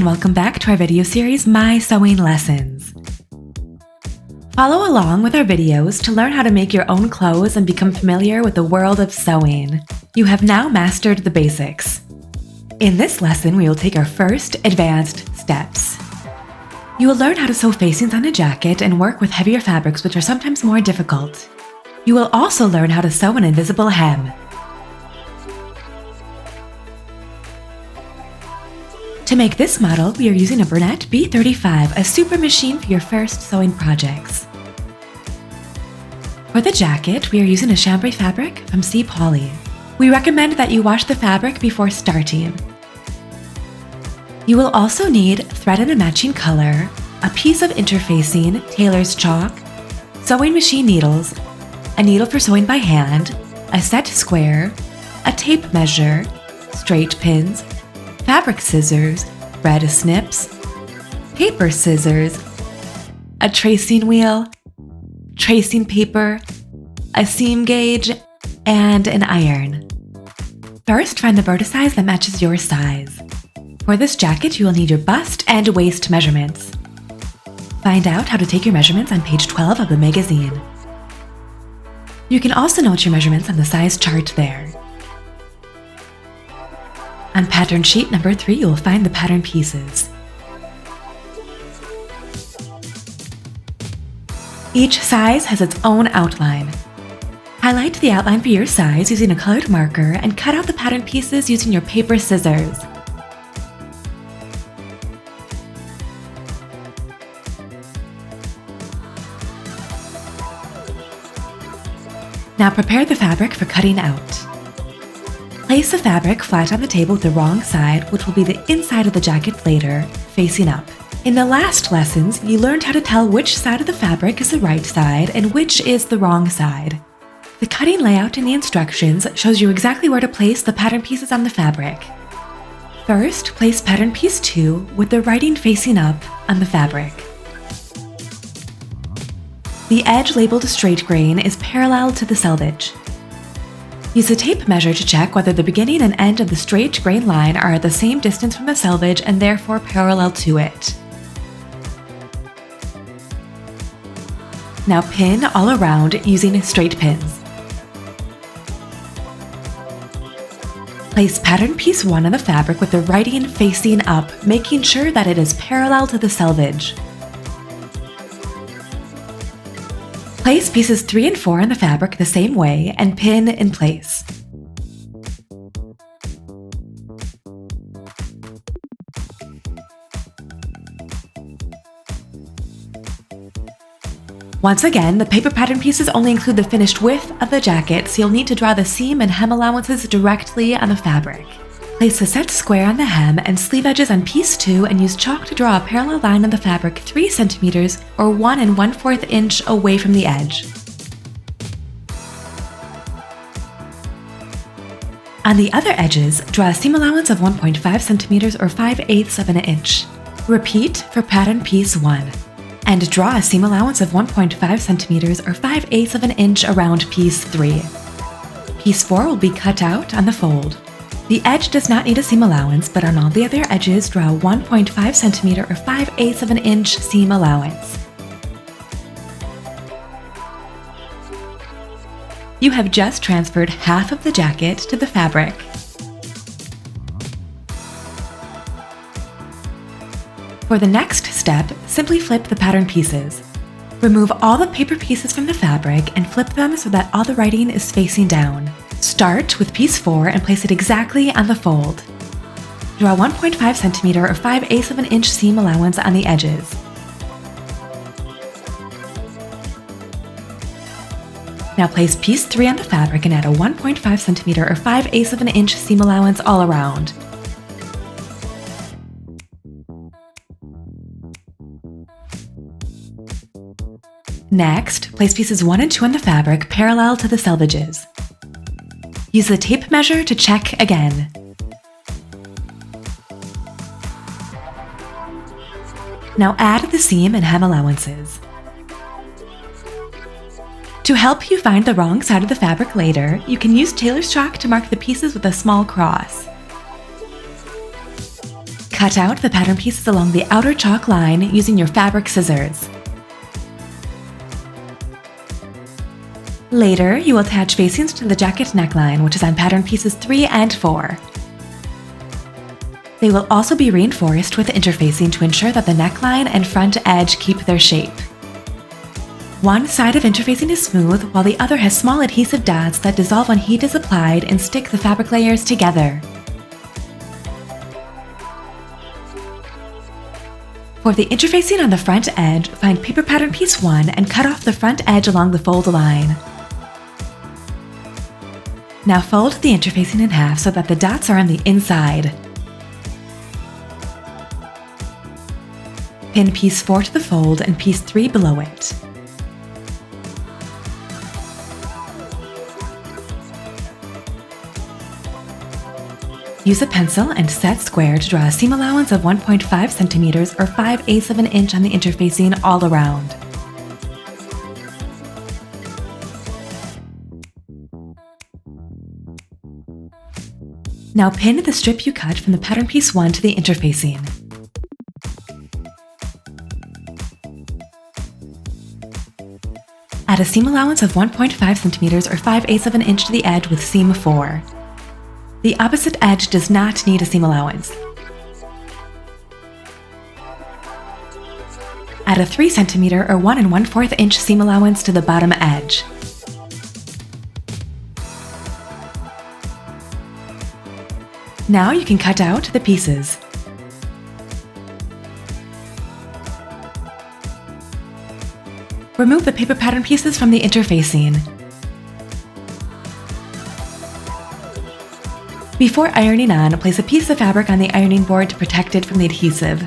and welcome back to our video series, My Sewing Lessons. Follow along with our videos to learn how to make your own clothes and become familiar with the world of sewing. You have now mastered the basics. In this lesson, we will take our first advanced steps. You will learn how to sew facings on a jacket and work with heavier fabrics, which are sometimes more difficult. You will also learn how to sew an invisible hem. To make this model, we are using a Burda B35, a super machine for your first sewing projects. For the jacket, we are using a chambray fabric from C Poly. We recommend that you wash the fabric before starting. You will also need thread in a matching color, a piece of interfacing, tailor's chalk, sewing machine needles, a needle for sewing by hand, a set square, a tape measure, straight pins, fabric scissors, thread snips, paper scissors, a tracing wheel, tracing paper, a seam gauge, and an iron. First, find the Burda size that matches your size. For this jacket, you will need your bust and waist measurements. Find out how to take your measurements on page 12 of the magazine. You can also note your measurements on the size chart there. On pattern sheet number 3, you will find the pattern pieces. Each size has its own outline. Highlight the outline for your size using a colored marker and cut out the pattern pieces using your paper scissors. Now prepare the fabric for cutting out. Place the fabric flat on the table with the wrong side, which will be the inside of the jacket later, facing up. In the last lessons, you learned how to tell which side of the fabric is the right side and which is the wrong side. The cutting layout in the instructions shows you exactly where to place the pattern pieces on the fabric. First, place pattern piece 2 with the writing facing up on the fabric. The edge labeled straight grain is parallel to the selvage. Use a tape measure to check whether the beginning and end of the straight grain line are at the same distance from the selvage and therefore parallel to it. Now pin all around using straight pins. Place pattern piece 1 on the fabric with the writing facing up, making sure that it is parallel to the selvage. Place pieces 3 and 4 on the fabric the same way and pin in place. Once again, the paper pattern pieces only include the finished width of the jacket, so you'll need to draw the seam and hem allowances directly on the fabric. Place a set square on the hem and sleeve edges on piece 2 and use chalk to draw a parallel line on the fabric 3 centimeters or 1 1/4 inch away from the edge. On the other edges, draw a seam allowance of 1.5 centimeters or 5/8 of an inch. Repeat for pattern piece 1. And draw a seam allowance of 1.5 centimeters or 5/8 of an inch around piece 3. Piece 4 will be cut out on the fold. The edge does not need a seam allowance, but on all the other edges, draw a 1.5 centimeter or 5/8 of an inch seam allowance. You have just transferred half of the jacket to the fabric. For the next step, simply flip the pattern pieces. Remove all the paper pieces from the fabric and flip them so that all the writing is facing down. Start with piece 4 and place it exactly on the fold. Draw 1.5 centimeter or 5/8 of an inch seam allowance on the edges. Now place piece 3 on the fabric and add a 1.5 centimeter or 5/8 of an inch seam allowance all around. Next, place pieces 1 and 2 on the fabric parallel to the selvages. Use the tape measure to check again. Now add the seam and hem allowances. To help you find the wrong side of the fabric later, you can use tailor's chalk to mark the pieces with a small cross. Cut out the pattern pieces along the outer chalk line using your fabric scissors. Later, you will attach facings to the jacket neckline, which is on pattern pieces 3 and 4. They will also be reinforced with interfacing to ensure that the neckline and front edge keep their shape. One side of interfacing is smooth, while the other has small adhesive dots that dissolve when heat is applied and stick the fabric layers together. For the interfacing on the front edge, find paper pattern piece 1 and cut off the front edge along the fold line. Now fold the interfacing in half so that the dots are on the inside. Pin piece 4 to the fold and piece 3 below it. Use a pencil and set square to draw a seam allowance of 1.5 centimeters or 5/8 of an inch on the interfacing all around. Now pin the strip you cut from the pattern piece 1 to the interfacing. Add a seam allowance of 1.5 centimeters or 5/8 of an inch to the edge with seam 4. The opposite edge does not need a seam allowance. Add a 3 centimeter or 1 1/4 inch seam allowance to the bottom edge. Now you can cut out the pieces. Remove the paper pattern pieces from the interfacing. Before ironing on, place a piece of fabric on the ironing board to protect it from the adhesive.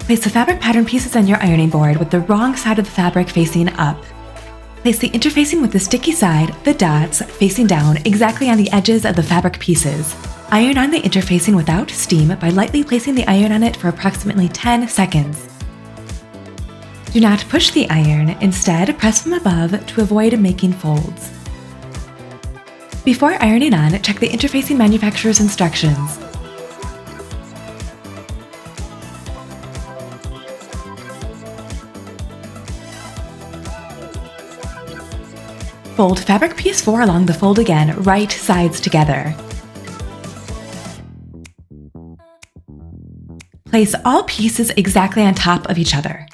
Place the fabric pattern pieces on your ironing board with the wrong side of the fabric facing up. Place the interfacing with the sticky side, the dots, facing down exactly on the edges of the fabric pieces. Iron on the interfacing without steam by lightly placing the iron on it for approximately 10 seconds. Do not push the iron, instead press from above to avoid making folds. Before ironing on, check the interfacing manufacturer's instructions. Fold fabric piece 4 along the fold again, right sides together. Place all pieces exactly on top of each other.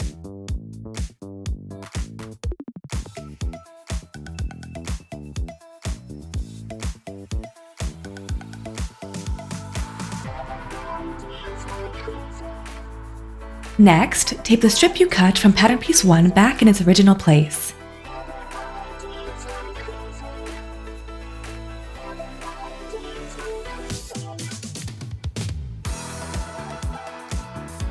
Next, tape the strip you cut from pattern piece 1 back in its original place.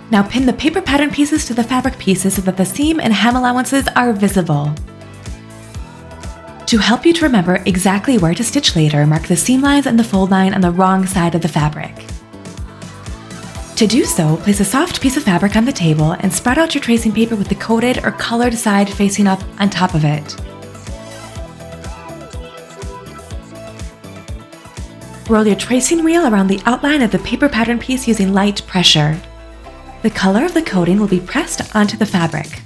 Now pin the paper pattern pieces to the fabric pieces so that the seam and hem allowances are visible. To help you to remember exactly where to stitch later, mark the seam lines and the fold line on the wrong side of the fabric. To do so, place a soft piece of fabric on the table and spread out your tracing paper with the coated or colored side facing up on top of it. Roll your tracing wheel around the outline of the paper pattern piece using light pressure. The color of the coating will be pressed onto the fabric.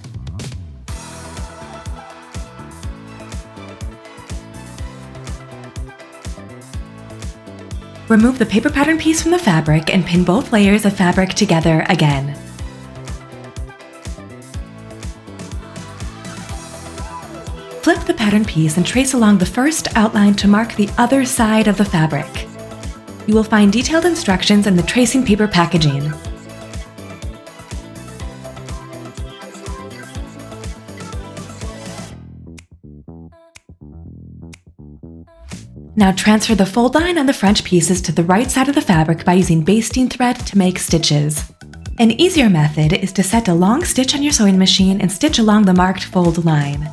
Remove the paper pattern piece from the fabric and pin both layers of fabric together again. Flip the pattern piece and trace along the first outline to mark the other side of the fabric. You will find detailed instructions in the tracing paper packaging. Now transfer the fold line on the front pieces to the right side of the fabric by using basting thread to make stitches. An easier method is to set a long stitch on your sewing machine and stitch along the marked fold line.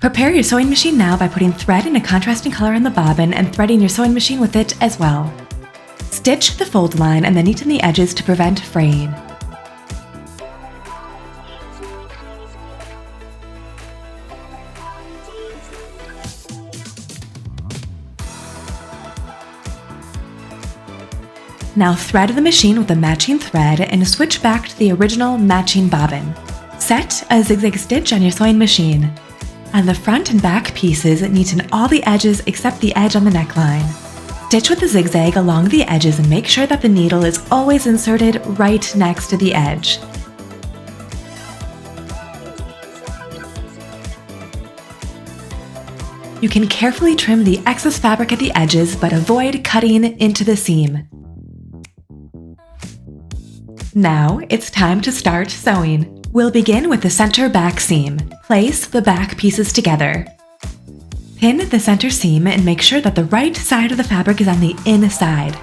Prepare your sewing machine now by putting thread in a contrasting color on the bobbin and threading your sewing machine with it as well. Stitch the fold line and then neaten the edges to prevent fraying. Now thread the machine with a matching thread and switch back to the original matching bobbin. Set a zigzag stitch on your sewing machine. On the front and back pieces, neaten all the edges except the edge on the neckline. Stitch with the zigzag along the edges and make sure that the needle is always inserted right next to the edge. You can carefully trim the excess fabric at the edges, but avoid cutting into the seam. Now it's time to start sewing. We'll begin with the center back seam. Place the back pieces together. Pin the center seam and make sure that the right side of the fabric is on the inside.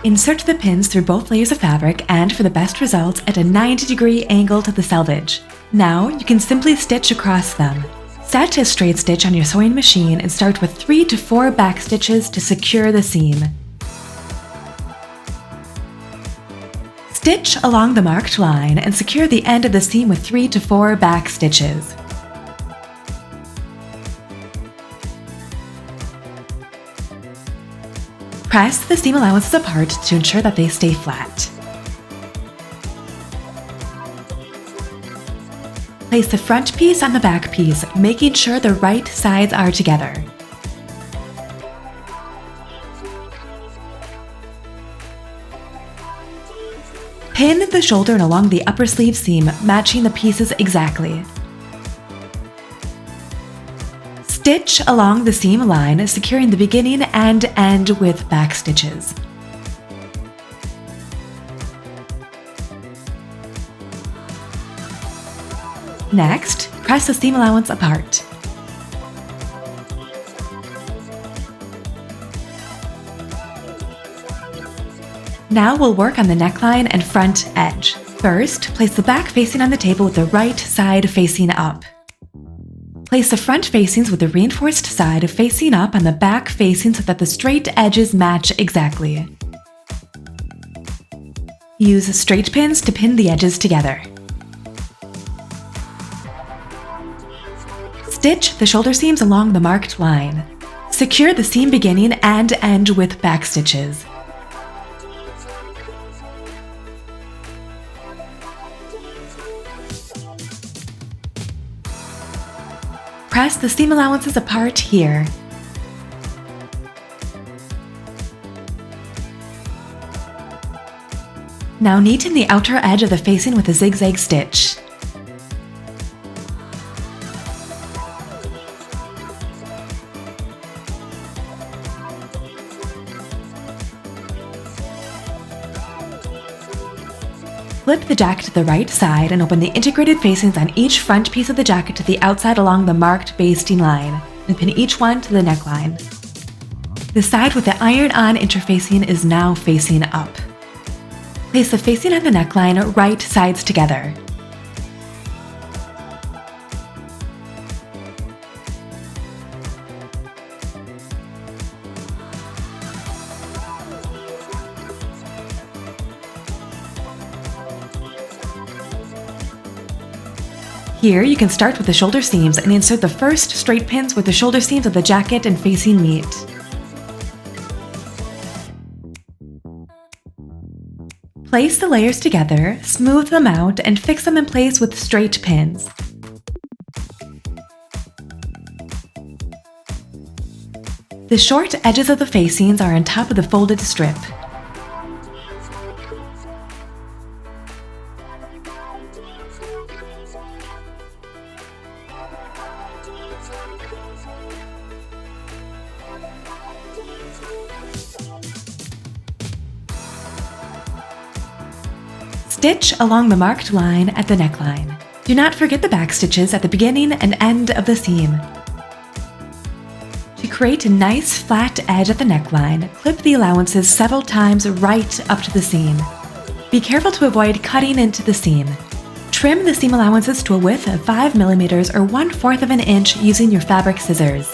Insert the pins through both layers of fabric and, for the best results, at a 90-degree angle to the selvage. Now you can simply stitch across them. Set a straight stitch on your sewing machine and start with 3 to 4 back stitches to secure the seam. Stitch along the marked line and secure the end of the seam with 3 to 4 back stitches. Press the seam allowances apart to ensure that they stay flat. Place the front piece on the back piece, making sure the right sides are together. Pin the shoulder and along the upper sleeve seam, matching the pieces exactly. Stitch along the seam line, securing the beginning and end with back stitches. Next, press the seam allowance apart. Now we'll work on the neckline and front edge. First, place the back facing on the table with the right side facing up. Place the front facings with the reinforced side facing up on the back facing so that the straight edges match exactly. Use straight pins to pin the edges together. Stitch the shoulder seams along the marked line. Secure the seam beginning and end with back stitches. Press the seam allowances apart here. Now neaten the outer edge of the facing with a zigzag stitch. Flip the jacket to the right side and open the integrated facings on each front piece of the jacket to the outside along the marked basting line, and pin each one to the neckline. The side with the iron-on interfacing is now facing up. Place the facing and the neckline right sides together. Here, you can start with the shoulder seams and insert the first straight pins with the shoulder seams of the jacket and facing meet. Place the layers together, smooth them out, and fix them in place with straight pins. The short edges of the facings are on top of the folded strip. Stitch along the marked line at the neckline. Do not forget the back stitches at the beginning and end of the seam. To create a nice flat edge at the neckline, clip the allowances several times right up to the seam. Be careful to avoid cutting into the seam. Trim the seam allowances to a width of 5 mm or 1/4 of an inch using your fabric scissors.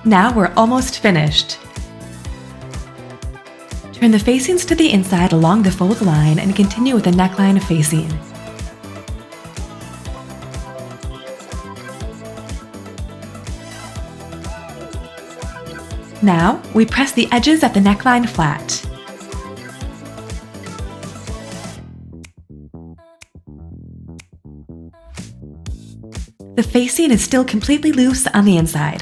Now we're almost finished. Turn the facings to the inside along the fold line and continue with the neckline facing. Now, we press the edges at the neckline flat. The facing is still completely loose on the inside.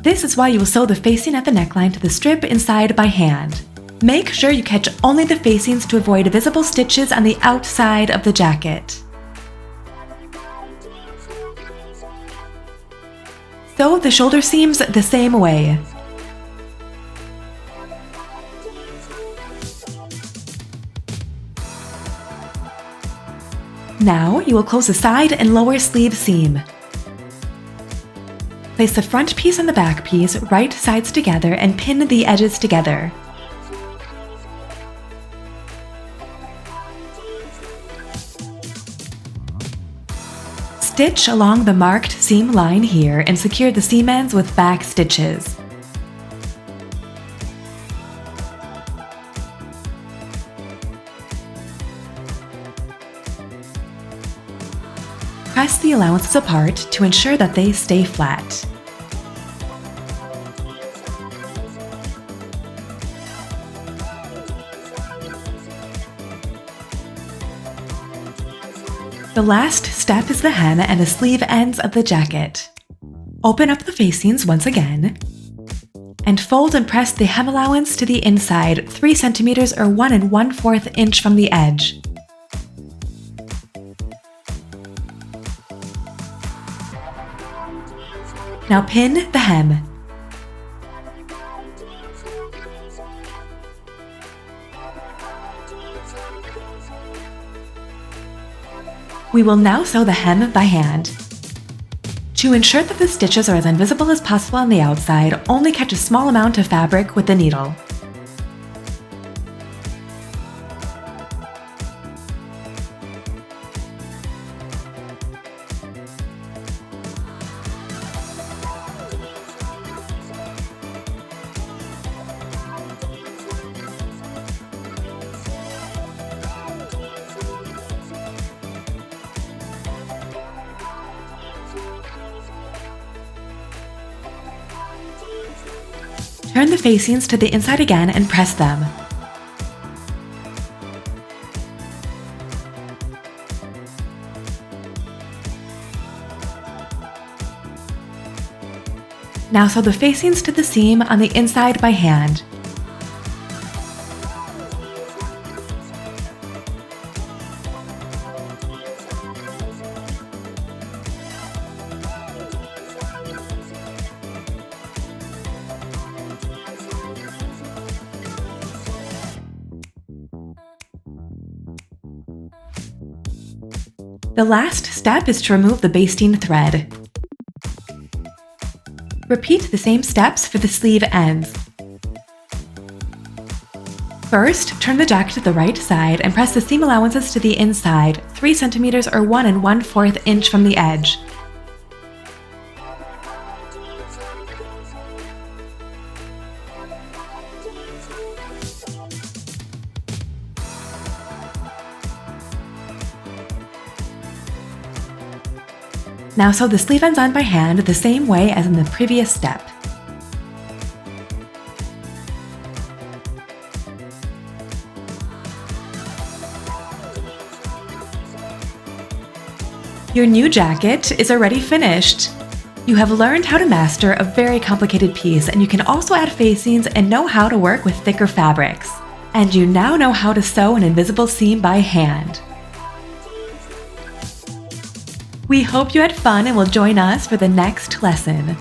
This is why you will sew the facing at the neckline to the strip inside by hand. Make sure you catch only the facings to avoid visible stitches on the outside of the jacket. Sew the shoulder seams the same way. Now you will close the side and lower sleeve seam. Place the front piece and the back piece right sides together and pin the edges together. Stitch along the marked seam line here and secure the seam ends with back stitches. Press the allowances apart to ensure that they stay flat. The last step is the hem and the sleeve ends of the jacket. Open up the facings once again, and fold and press the hem allowance to the inside 3 cm or 1 1/4 inch from the edge. Now pin the hem. We will now sew the hem by hand. To ensure that the stitches are as invisible as possible on the outside, only catch a small amount of fabric with the needle. Turn the facings to the inside again and press them. Now sew the facings to the seam on the inside by hand. The last step is to remove the basting thread. Repeat the same steps for the sleeve ends. First, turn the jacket to the right side and press the seam allowances to the inside 3 cm or 1 1/4 inch from the edge. Now sew the sleeve ends on by hand the same way as in the previous step. Your new jacket is already finished. You have learned how to master a very complicated piece, and you can also add facings and know how to work with thicker fabrics. And you now know how to sew an invisible seam by hand. We hope you had fun and will join us for the next lesson.